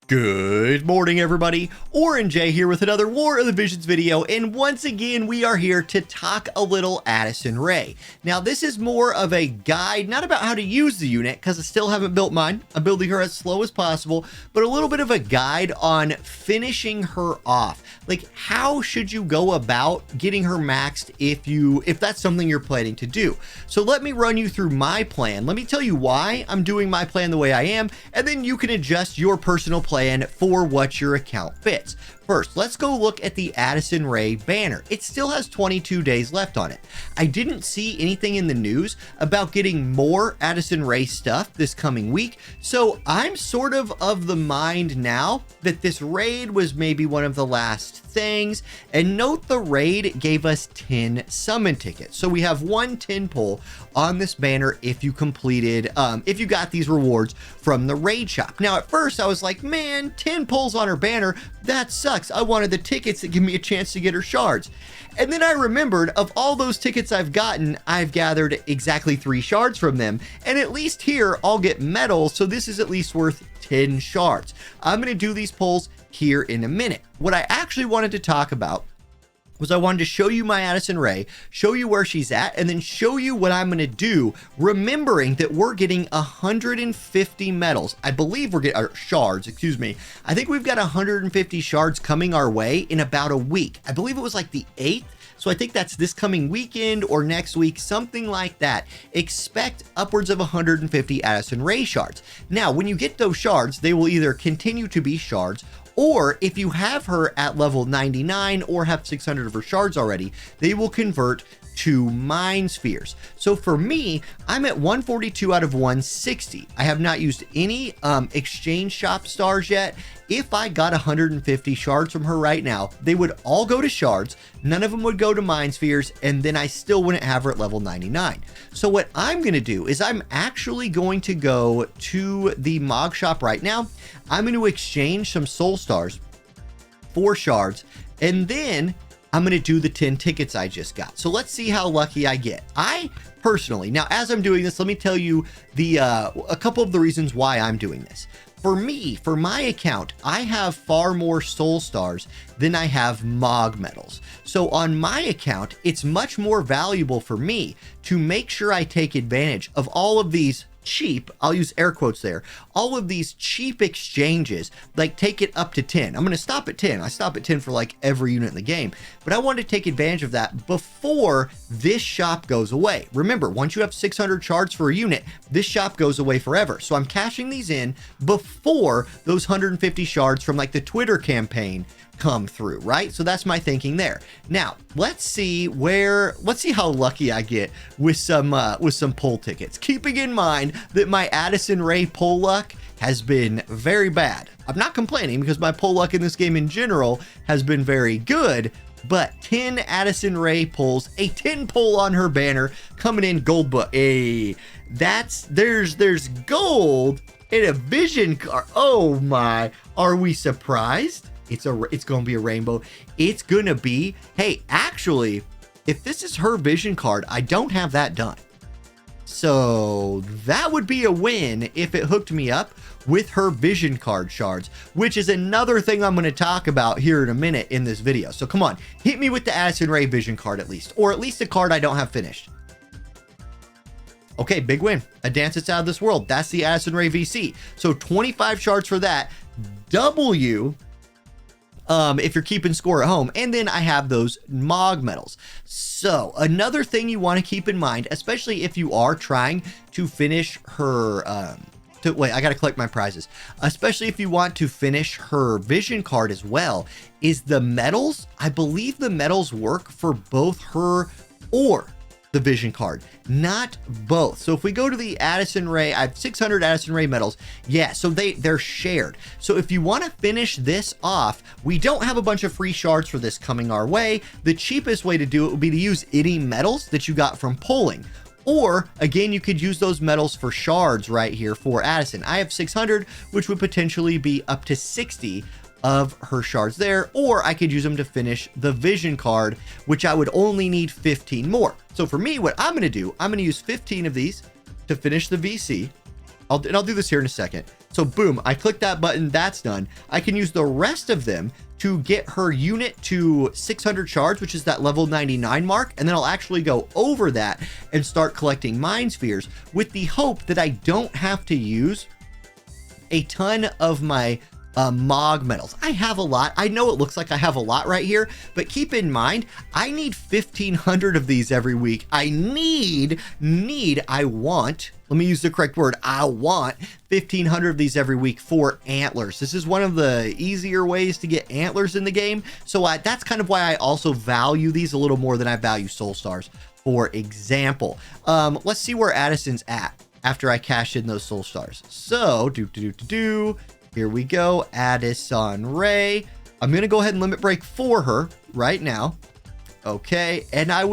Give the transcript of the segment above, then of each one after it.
Good morning, everybody. Oren J here with another War of the Visions video, and once again we are here to talk a little Addison Rae. Now this is more of a guide, not about how to use the unit, because I still haven't built mine. I'm building her as slow as possible, but a little bit of a guide on finishing her off. Like, how should you go about getting her maxed if that's something you're planning to do? So let me run you through my plan. Let me tell you why I'm doing my plan the way I am, and then you can adjust your personal plan for what your account fits. First, let's go look at the Addison Rae banner. It still has 22 days left on it. I didn't see anything in the news about getting more Addison Rae stuff this coming week, so I'm sort of the mind now that this raid was maybe one of the last things. And note the raid gave us 10 summon tickets, so we have 110 pull on this banner if you completed, if you got these rewards from the raid shop. Now at first I was like, man, 10 pulls on her banner, that sucks. I wanted the tickets that give me a chance to get her shards. And then I remembered, of all those tickets I've gotten, I've gathered exactly 3 shards from them, and at least here I'll get medals, so this is at least worth 10 shards. I'm going to do these pulls here in a minute. What I actually wanted to talk about was I wanted to show you my Addison Rae, show you where she's at, and then show you what I'm going to do, remembering that we're getting 150 medals. I believe we're getting shards, excuse me. I think we've got 150 shards coming our way in about a week. I believe it was like the 8th. So I think that's this coming weekend or next week, something like that. Expect upwards of 150 Addison Rae shards. Now, when you get those shards, they will either continue to be shards, or if you have her at level 99 or have 600 of her shards already, they will convert to mind spheres. So for me, I'm at 142 out of 160. I have not used any exchange shop stars yet. If I got 150 shards from her right now, they would all go to shards, none of them would go to mind spheres, and then I still wouldn't have her at level 99. So what I'm going to do is I'm actually going to go to the Mog shop right now. I'm going to exchange some soul stars for shards, and then I'm going to do the 10 tickets I just got. So let's see how lucky I get. I personally, now as I'm doing this, let me tell you a couple of the reasons why I'm doing this. For me, for my account, I have far more soul stars than I have Mog medals. So on my account, it's much more valuable for me to make sure I take advantage of all of these cheap, I'll use air quotes there, all of these cheap exchanges, like take it up to 10. I'm going to stop at 10. I stop at 10 for like every unit in the game, but I want to take advantage of that before this shop goes away. Remember, once you have 600 shards for a unit, this shop goes away forever. So I'm cashing these in before those 150 shards from like the Twitter campaign come through, right? So that's my thinking there. Now let's see how lucky I get with some pull tickets, keeping in mind that my Addison Rae pull luck has been very bad. I'm not complaining because my pull luck in this game in general has been very good, but 10 Addison Rae pulls, a 10 pull on her banner coming in gold book. Hey, there's gold in a vision card. Oh my, are we surprised? It's going to be a rainbow. It's going to be, hey, actually, if this is her vision card, I don't have that done. So that would be a win if it hooked me up with her vision card shards, which is another thing I'm going to talk about here in a minute in this video. So come on, hit me with the Addison Rae vision card at least, or at least a card I don't have finished. Okay, big win. A dance that's out of this world. That's the Addison Rae VC. So 25 shards for that. W if you're keeping score at home. And then I have those Mog medals. So another thing you want to keep in mind, especially if you are trying to finish her, wait, I got to collect my prizes, especially if you want to finish her vision card as well, is the medals. I believe the medals work for both her or the vision card, not both. So if we go to the Addison Rae, I have 600 Addison Rae medals. Yeah, so they're shared. So if you want to finish this off, we don't have a bunch of free shards for this coming our way. The cheapest way to do it would be to use any medals that you got from pulling. Or again, you could use those medals for shards right here for Addison. I have 600, which would potentially be up to 60 of her shards there, or I could use them to finish the vision card, which I would only need 15 more. So for me, what I'm going to do, I'm going to use 15 of these to finish the VC. And I'll do this here in a second. So boom, I click that button, that's done. I can use the rest of them to get her unit to 600 shards, which is that level 99 mark. And then I'll actually go over that and start collecting mind spheres with the hope that I don't have to use a ton of my Mog medals. I have a lot. I know it looks like I have a lot right here, but keep in mind, I need 1,500 of these every week. I want, let me use the correct word. I want 1,500 of these every week for antlers. This is one of the easier ways to get antlers in the game. So that's kind of why I also value these a little more than I value soul stars, for example. Let's see where Addison's at after I cash in those soul stars. So here we go, Addison Ray. I'm going to go ahead and limit break for her right now. Okay, and I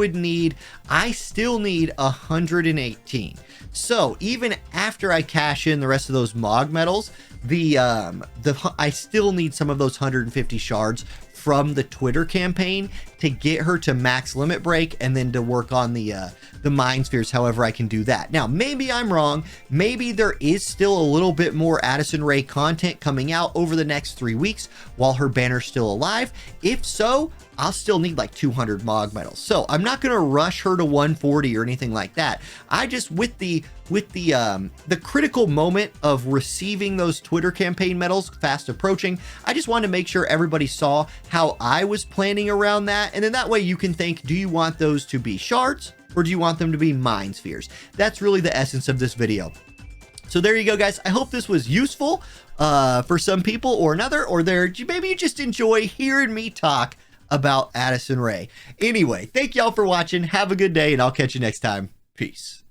still need 118. So even after I cash in the rest of those Mog medals, I still need some of those 150 shards from the Twitter campaign to get her to max limit break, and then to work on the mind spheres however I can do that. Now, maybe I'm wrong. Maybe there is still a little bit more Addison Ray content coming out over the next 3 weeks while her banner's still alive. If so, I'll still need like 200 Mog medals. So I'm not going to rush her to 140 or anything like that. I just, with the critical moment of receiving those Twitter campaign medals fast approaching, I just wanted to make sure everybody saw how I was planning around that. And then that way you can think, do you want those to be shards or do you want them to be mind spheres? That's really the essence of this video. So there you go, guys. I hope this was useful for some people or another, or maybe you just enjoy hearing me talk about Addison Ray. Anyway, thank y'all for watching. Have a good day, and I'll catch you next time. Peace.